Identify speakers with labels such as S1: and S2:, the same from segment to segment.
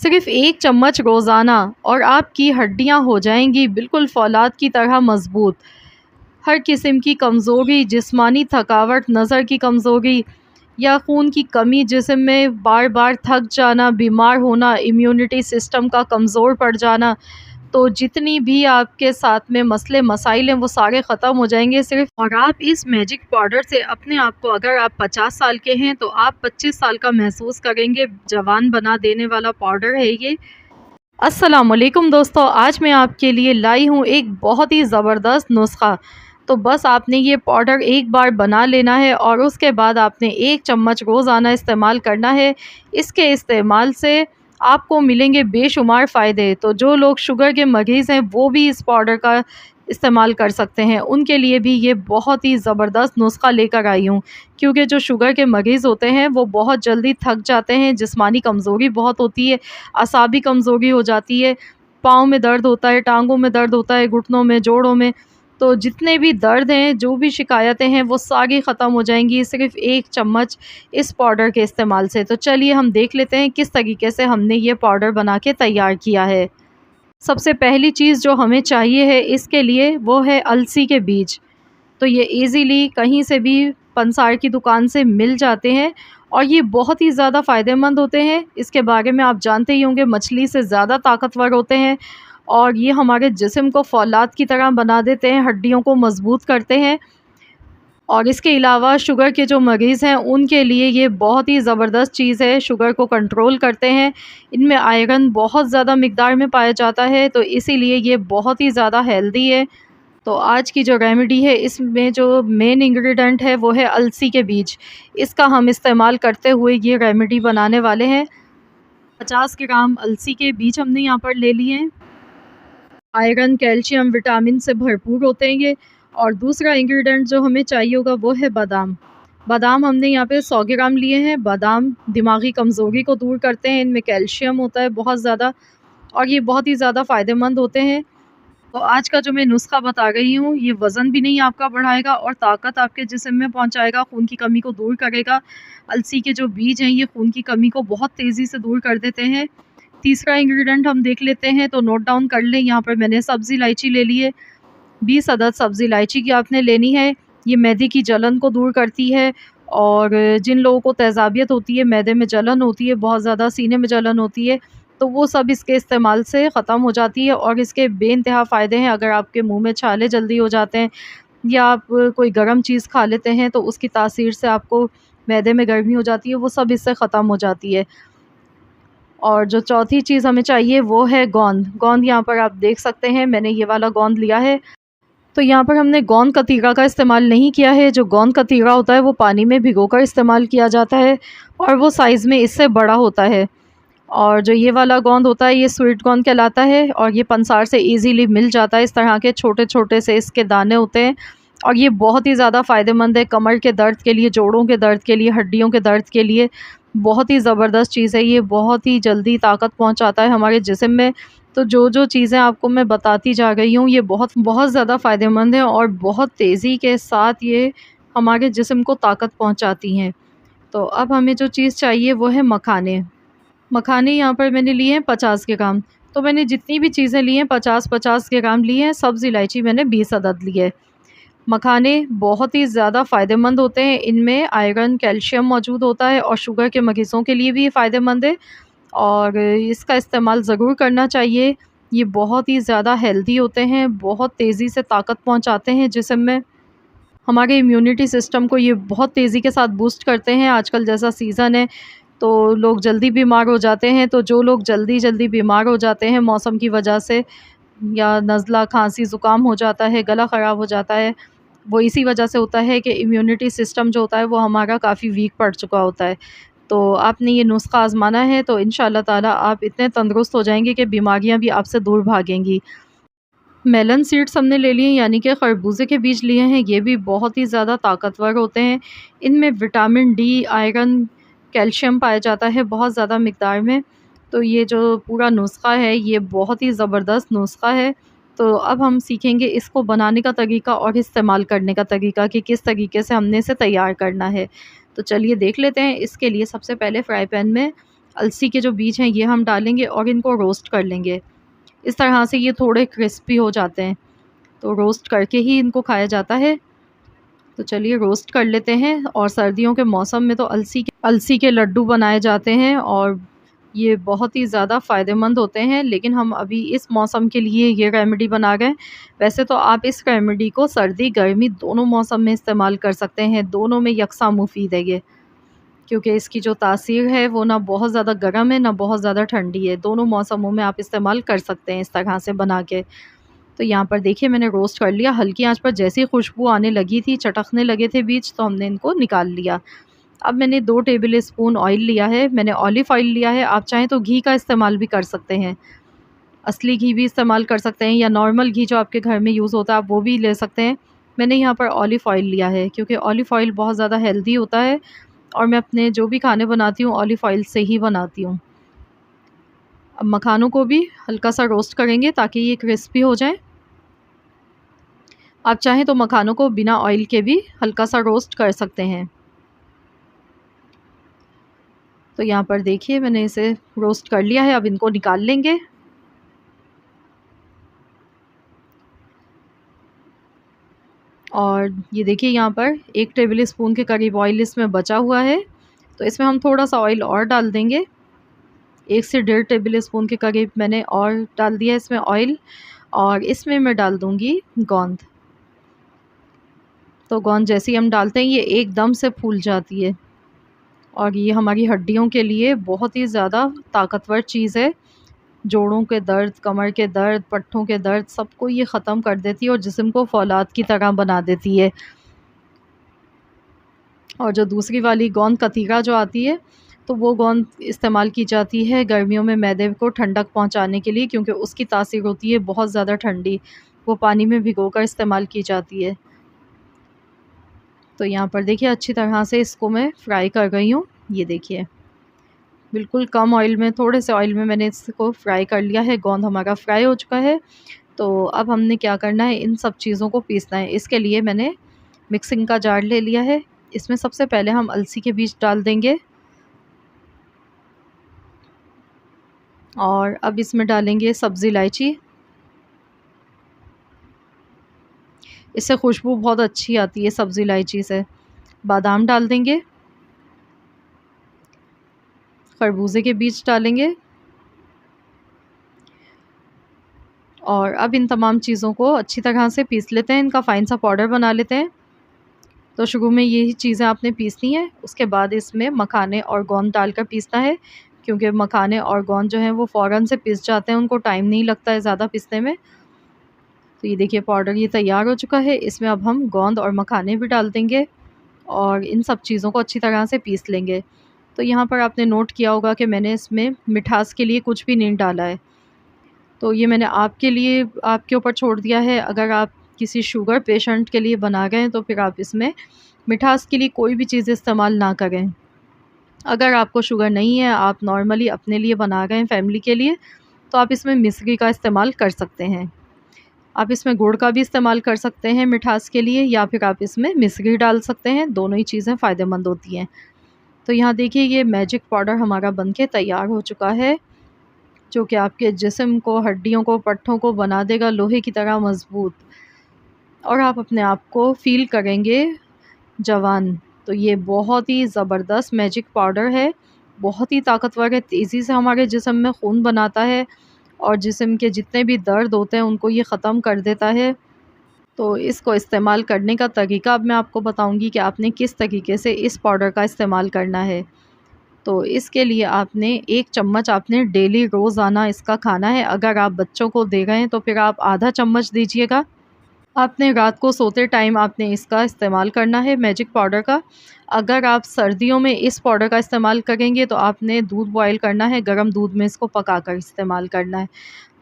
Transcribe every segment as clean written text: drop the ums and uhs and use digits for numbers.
S1: सिर्फ़ 1 चम्मच रोज़ाना और आपकी हड्डियाँ हो जाएँगी बिल्कुल फ़ौलाद की तरह मज़बूत। हर किस्म की कमज़ोरी, जिस्मानी थकावट, नज़र की कमज़ोरी या खून की कमी, जिस्म में बार-बार थक जाना, बीमार होना, इम्यूनिटी सिस्टम का कमज़ोर पड़ जाना, तो जितनी भी आपके साथ में मसले मसाइल हैं वो सारे ख़त्म हो जाएँगे सिर्फ़। और आप इस मैजिक पाउडर से अपने आप को, अगर आप 50 साल के हैं तो आप 25 साल का महसूस करेंगे। जवान बना देने वाला पाउडर है ये। अस्सलामुअलैकुम दोस्तों, आज मैं आपके लिए लाई हूँ एक बहुत ही ज़बरदस्त नुस्ख़ा। तो बस आपने ये पाउडर एक बार बना लेना है और उसके बाद आपने 1 चम्मच रोज़ाना इस्तेमाल करना है। इसके इस्तेमाल से आपको मिलेंगे बेशुमार फ़ायदे। तो जो लोग शुगर के मरीज़ हैं वो भी इस पाउडर का इस्तेमाल कर सकते हैं। उनके लिए भी ये बहुत ही ज़बरदस्त नुस्ख़ा लेकर आई हूँ, क्योंकि जो शुगर के मरीज़ होते हैं वो बहुत जल्दी थक जाते हैं, जिस्मानी कमज़ोरी बहुत होती है, असाबी कमज़ोरी हो जाती है, पाँव में दर्द होता है, टाँगों में दर्द होता है, घुटनों में, जोड़ों में। तो जितने भी दर्द हैं, जो भी शिकायतें हैं वो सारी ख़त्म हो जाएँगी सिर्फ़ 1 चम्मच इस पाउडर के इस्तेमाल से। तो चलिए हम देख लेते हैं किस तरीके से हमने ये पाउडर बना के तैयार किया है। सबसे पहली चीज़ जो हमें चाहिए है इसके लिए वो है अलसी के बीज। तो ये ईज़िली कहीं से भी पंसार की दुकान से मिल जाते हैं और ये बहुत ही ज़्यादा फ़ायदेमंद होते हैं। इसके बारे में आप जानते ही होंगे, मछली से ज़्यादा ताकतवर होते हैं और ये हमारे जिस्म को फ़ौलाद की तरह बना देते हैं, हड्डियों को मज़बूत करते हैं। और इसके अलावा शुगर के जो मरीज़ हैं उनके लिए ये बहुत ही ज़बरदस्त चीज़ है, शुगर को कंट्रोल करते हैं। इनमें आयरन बहुत ज़्यादा मिक़दार में पाया जाता है, तो इसीलिए ये बहुत ही ज़्यादा हेल्दी है। तो आज की जो रेमेडी है इसमें जो मेन इंग्रेडिएंट है वो है अलसी के बीज। इसका हम इस्तेमाल करते हुए ये रेमेडी बनाने वाले हैं। 50 ग्राम अलसी के बीज हमने यहाँ पर ले लिए हैं। आयरन, कैल्शियम, विटामिन से भरपूर होते हैं ये। और दूसरा इंग्रेडिएंट जो हमें चाहिए होगा वो है बादाम। बादाम हमने यहाँ पे 100 ग्राम लिए हैं। बादाम दिमागी कमज़ोरी को दूर करते हैं, इनमें कैल्शियम होता है बहुत ज़्यादा और ये बहुत ही ज़्यादा फ़ायदेमंद होते हैं। तो आज का जो मैं नुस्ख़ा बता रही हूँ ये वज़न भी नहीं आपका बढ़ाएगा और ताकत आपके जिस्म में पहुँचाएगा, खून की कमी को दूर करेगा। अलसी के जो बीज हैं ये खून की कमी को बहुत तेज़ी से दूर कर देते हैं। तीसरा इंग्रेडिएंट हम देख लेते हैं, तो नोट डाउन कर लें। यहाँ पर मैंने सब्ज़ी इलायची ले ली है। 20 अदद सब्ज़ी इलायची की आपने लेनी है। ये मैदे की जलन को दूर करती है और जिन लोगों को तेज़ाबियत होती है, मैदे में जलन होती है, बहुत ज़्यादा सीने में जलन होती है, तो वो सब इसके इस्तेमाल से ख़त्म हो जाती है और इसके बेइंतहा फ़ायदे हैं। अगर आपके मुँह में छाले जल्दी हो जाते हैं या आप कोई गर्म चीज़ खा लेते हैं तो उसकी तासीर से आपको मैदे में गर्मी हो जाती है, वो सब इससे ख़त्म हो जाती है। और जो चौथी चीज़ हमें चाहिए वो है गोंद। गोंद यहाँ पर आप देख सकते हैं, मैंने ये वाला गोंद लिया है। तो यहाँ पर हमने गोंद कतीरा का इस्तेमाल नहीं किया है। जो गोंद कतीरा होता है वो पानी में भिगोकर इस्तेमाल किया जाता है और वो साइज़ में इससे बड़ा होता है। और जो ये वाला गोंद होता है ये स्वीट गोंद कहलाता है और ये पंसार से इजीली मिल जाता है। इस तरह के छोटे-छोटे से इसके दाने होते हैं और ये बहुत ही ज़्यादा फ़ायदेमंद है कमर के दर्द के लिए, जोड़ों के दर्द के लिए, हड्डियों के दर्द के लिए। बहुत ही ज़बरदस्त चीज़ है ये, बहुत ही जल्दी ताकत पहुँचाता है हमारे जिस्म में। तो जो-जो चीज़ें आपको मैं बताती जा रही हूँ ये बहुत बहुत ज़्यादा फ़ायदेमंद है और बहुत तेज़ी के साथ ये हमारे जिस्म को ताकत पहुँचाती हैं। तो अब हमें जो चीज़ चाहिए वो है मखाने। मखाने यहाँ पर मैंने लिए हैं 50 ग्राम। तो मैंने जितनी भी चीज़ें ली हैं 50-50 ग्राम ली हैं। सब्ज़ इलायची मैंने 20 अदद ली है। मखाने बहुत ही ज़्यादा फ़ायदेमंद होते हैं, इनमें आयरन, कैल्शियम मौजूद होता है और शुगर के मरीज़ों के लिए भी ये फ़ायदेमंद है और इसका इस्तेमाल ज़रूर करना चाहिए। ये बहुत ही ज़्यादा हेल्दी होते हैं, बहुत तेज़ी से ताकत पहुँचाते हैं जिस्म में। हमारे इम्यूनिटी सिस्टम को ये बहुत तेज़ी के साथ बूस्ट करते हैं। आजकल जैसा सीज़न है तो लोग जल्दी बीमार हो जाते हैं, तो जो लोग जल्दी-जल्दी बीमार हो जाते हैं मौसम की वजह से या नज़ला, खाँसी, ज़ुकाम हो जाता है, गला ख़राब हो जाता है, वो इसी वजह से होता है कि इम्यूनिटी सिस्टम जो होता है वो हमारा काफ़ी वीक पड़ चुका होता है। तो आपने ये नुस्ख़ा आज़माना है तो इंशाअल्लाह ताला आप इतने तंदुरुस्त हो जाएँगे कि बीमारियाँ भी आपसे दूर भागेंगी। मेलन सीड्स हमने ले लिए यानी कि खरबूजे के बीज लिए हैं। ये भी बहुत ही ज़्यादा ताकतवर होते हैं। इनमें विटामिन डी, आयरन, कैल्शियम पाया जाता है बहुत ज़्यादा मिक़दार में। तो ये जो पूरा नुस्ख़ा है ये बहुत ही ज़बरदस्त नुस्ख़ा है। तो अब हम सीखेंगे इसको बनाने का तरीका और इस्तेमाल करने का तरीका कि किस तरीके से हमने इसे तैयार करना है। तो चलिए देख लेते हैं। इसके लिए सबसे पहले फ्राई पैन में अलसी के जो बीज हैं ये हम डालेंगे और इनको रोस्ट कर लेंगे। इस तरह से ये थोड़े क्रिस्पी हो जाते हैं, तो रोस्ट करके ही इनको खाया जाता है। तो चलिए रोस्ट कर लेते हैं। और सर्दियों के मौसम में तो अलसी के लड्डू बनाए जाते हैं और ये बहुत ही ज़्यादा फ़ायदेमंद होते हैं, लेकिन हम अभी इस मौसम के लिए ये रेमेडी बना रहे हैं। वैसे तो आप इस रेमेडी को सर्दी गर्मी दोनों मौसम में इस्तेमाल कर सकते हैं, दोनों में यकसा मुफीद है ये, क्योंकि इसकी जो तासीर है वो ना बहुत ज़्यादा गर्म है ना बहुत ज़्यादा ठंडी है, दोनों मौसमों में आप इस्तेमाल कर सकते हैं इस तरह से बना के। तो यहाँ पर देखिए मैंने रोस्ट कर लिया, हल्की आंच पर जैसे ही खुशबू आने लगी थी, चटकने लगे थे बीज, तो हमने इनको निकाल लिया। अब मैंने 2 टेबल स्पून ऑयल लिया है, मैंने ऑलिव ऑयल लिया है, आप चाहें तो घी का इस्तेमाल भी कर सकते हैं, असली घी भी इस्तेमाल कर सकते हैं या नॉर्मल घी जो आपके घर में यूज़ होता है आप वो भी ले सकते हैं। मैंने यहाँ पर ऑलिव ऑयल लिया है क्योंकि ऑलिव ऑयल बहुत ज़्यादा हेल्दी होता है और मैं अपने जो भी खाने बनाती हूँ ऑलिव ऑयल से ही बनाती हूँ। अब मखानों को भी हल्का सा रोस्ट करेंगे ताकि ये क्रिस्पी हो जाए। आप चाहें तो मखानों को बिना ऑयल के भी हल्का सा रोस्ट कर सकते हैं। तो यहाँ पर देखिए मैंने इसे रोस्ट कर लिया है, अब इनको निकाल लेंगे। और ये देखिए यहाँ पर 1 टेबल स्पून के करीब ऑयल इसमें बचा हुआ है, तो इसमें हम थोड़ा सा ऑयल और डाल देंगे। 1 से 1.5 टेबल स्पून के करीब मैंने और डाल दिया इसमें ऑयल, और इसमें मैं डाल दूँगी गोंद। तो गोंद जैसे ही हम डालते हैं ये एकदम से फूल जाती है और ये हमारी हड्डियों के लिए बहुत ही ज़्यादा ताकतवर चीज़ है। जोड़ों के दर्द, कमर के दर्द, पट्ठों के दर्द सबको ये ख़त्म कर देती है और जिस्म को फौलाद की तरह बना देती है। और जो दूसरी वाली गोंद कतीरा जो आती है, तो वो गोंद इस्तेमाल की जाती है गर्मियों में मैदे को ठंडक पहुंचाने के लिए, क्योंकि उसकी तासीर होती है बहुत ज़्यादा ठंडी, वो पानी में भिगोकर इस्तेमाल की जाती है। तो यहाँ पर देखिए अच्छी तरह से इसको मैं फ्राई कर गई हूँ। ये देखिए बिल्कुल कम ऑयल में, थोड़े से ऑयल में मैंने इसको फ्राई कर लिया है। गोंद हमारा फ्राई हो चुका है। तो अब हमने क्या करना है, इन सब चीज़ों को पीसना है। इसके लिए मैंने मिक्सिंग का जार ले लिया है। इसमें सबसे पहले हम अलसी के बीज डाल देंगे और अब इसमें डालेंगे सब्ज़ी इलायची। इससे खुशबू बहुत अच्छी आती है सब्ज़ी इलायची से। बादाम डाल देंगे, खरबूजे के बीज डालेंगे और अब इन तमाम चीज़ों को अच्छी तरह से पीस लेते हैं, इनका फ़ाइन सा पाउडर बना लेते हैं। तो शुरू में यही चीज़ें आपने पीसनी है, उसके बाद इसमें मखाने और गोंद डालकर पीसना है, क्योंकि मखाने और गोंद जो हैं वो फ़ौरन से पिस जाते हैं, उनको टाइम नहीं लगता है ज़्यादा पीसने में। तो ये देखिए पाउडर ये तैयार हो चुका है। इसमें अब हम गोंद और मखाने भी डाल देंगे और इन सब चीज़ों को अच्छी तरह से पीस लेंगे। तो यहाँ पर आपने नोट किया होगा कि मैंने इसमें मिठास के लिए कुछ भी नहीं डाला है, तो ये मैंने आपके लिए आपके ऊपर छोड़ दिया है। अगर आप किसी शुगर पेशेंट के लिए बना रहे हैं तो फिर आप इसमें मिठास के लिए कोई भी चीज़ इस्तेमाल ना करें। अगर आपको शुगर नहीं है, आप नॉर्मली अपने लिए बना रहे हैं फैमिली के लिए, तो आप इसमें मिश्री का इस्तेमाल कर सकते हैं। आप इसमें गुड़ का भी इस्तेमाल कर सकते हैं मिठास के लिए, या फिर आप इसमें मिश्री डाल सकते हैं, दोनों ही चीज़ें फ़ायदेमंद होती हैं। तो यहाँ देखिए ये मैजिक पाउडर हमारा बनके तैयार हो चुका है, जो कि आपके जिस्म को, हड्डियों को, पट्ठों को बना देगा लोहे की तरह मज़बूत, और आप अपने आप को फ़ील करेंगे जवान। तो ये बहुत ही ज़बरदस्त मैजिक पाउडर है, बहुत ही ताकतवर है, तेज़ी से हमारे जिस्म में खून बनाता है और जिस्म के जितने भी दर्द होते हैं उनको ये ख़त्म कर देता है। तो इसको इस्तेमाल करने का तरीका अब मैं आपको बताऊंगी कि आपने किस तरीके से इस पाउडर का इस्तेमाल करना है। तो इसके लिए आपने 1 चम्मच आपने डेली रोज़ाना इसका खाना है। अगर आप बच्चों को दे रहे हैं तो फिर आप आधा चम्मच दीजिएगा। आपने रात को सोते टाइम आपने इसका इस्तेमाल करना है मैजिक पाउडर का। अगर आप सर्दियों में इस पाउडर का इस्तेमाल करेंगे तो आपने दूध बॉयल करना है, गर्म दूध में इसको पकाकर इस्तेमाल करना है।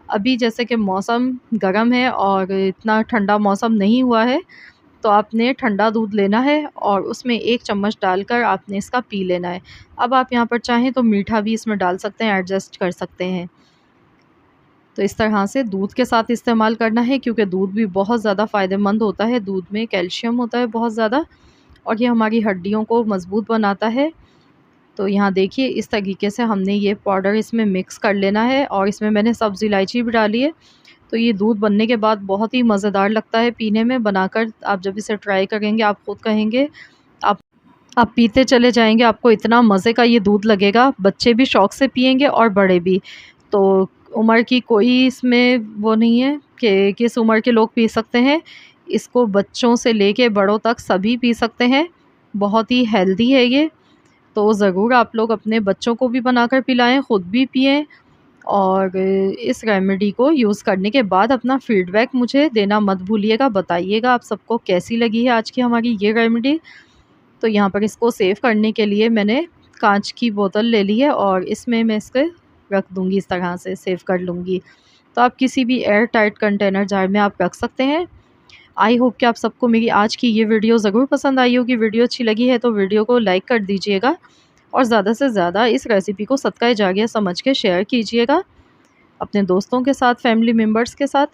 S1: अभी जैसे कि मौसम गर्म है और इतना ठंडा मौसम नहीं हुआ है, तो आपने ठंडा दूध लेना है और उसमें 1 चम्मच डालकर आपने इसका पी लेना है। अब आप यहाँ पर चाहें तो मीठा भी इसमें डाल सकते हैं, एडजस्ट कर सकते हैं। तो इस तरह से दूध के साथ इस्तेमाल करना है, क्योंकि दूध भी बहुत ज़्यादा फ़ायदेमंद होता है, दूध में कैल्शियम होता है बहुत ज़्यादा और ये हमारी हड्डियों को मज़बूत बनाता है। तो यहाँ देखिए इस तरीके से हमने ये पाउडर इसमें मिक्स कर लेना है और इसमें मैंने सब्ज़ इलायची भी डाली है। तो ये दूध बनने के बाद बहुत ही मज़ेदार लगता है पीने में। बनाकर आप जब इसे ट्राई करेंगे आप खुद कहेंगे, आप आप पीते चले जाएंगे, आपको इतना मज़े का ये दूध लगेगा। बच्चे भी शौक़ से पियेंगे और बड़े भी। तो उम्र की कोई इसमें वो नहीं है कि किस उम्र के लोग पी सकते हैं। इसको बच्चों से लेके बड़ों तक सभी पी सकते हैं। बहुत ही हेल्दी है ये। तो ज़रूर आप लोग अपने बच्चों को भी बनाकर पिलाएं, ख़ुद भी पिएं और इस रेमेडी को यूज़ करने के बाद अपना फ़ीडबैक मुझे देना मत भूलिएगा। बताइएगा आप सबको कैसी लगी है आज की हमारी ये रेमेडी। तो यहाँ पर इसको सेव करने के लिए मैंने कांच की बोतल ले ली है और इसमें मैं इसके रख दूँगी, इस तरह से सेव कर लूँगी। तो आप किसी भी एयर टाइट कंटेनर जार में आप रख सकते हैं। आई होप कि आप सबको मेरी आज की ये वीडियो ज़रूर पसंद आई होगी। वीडियो अच्छी लगी है तो वीडियो को लाइक कर दीजिएगा और ज़्यादा से ज़्यादा इस रेसिपी को सदका जारिया समझ के शेयर कीजिएगा अपने दोस्तों के साथ, फैमिली मेम्बर्स के साथ।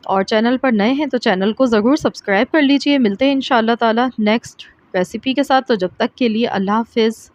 S1: और चैनल पर नए हैं तो चैनल को ज़रूर सब्सक्राइब कर लीजिए। मिलते हैं इंशाअल्लाह ताला नेक्स्ट रेसिपी के साथ। तो जब तक के लिए अल्लाह हाफ़िज़।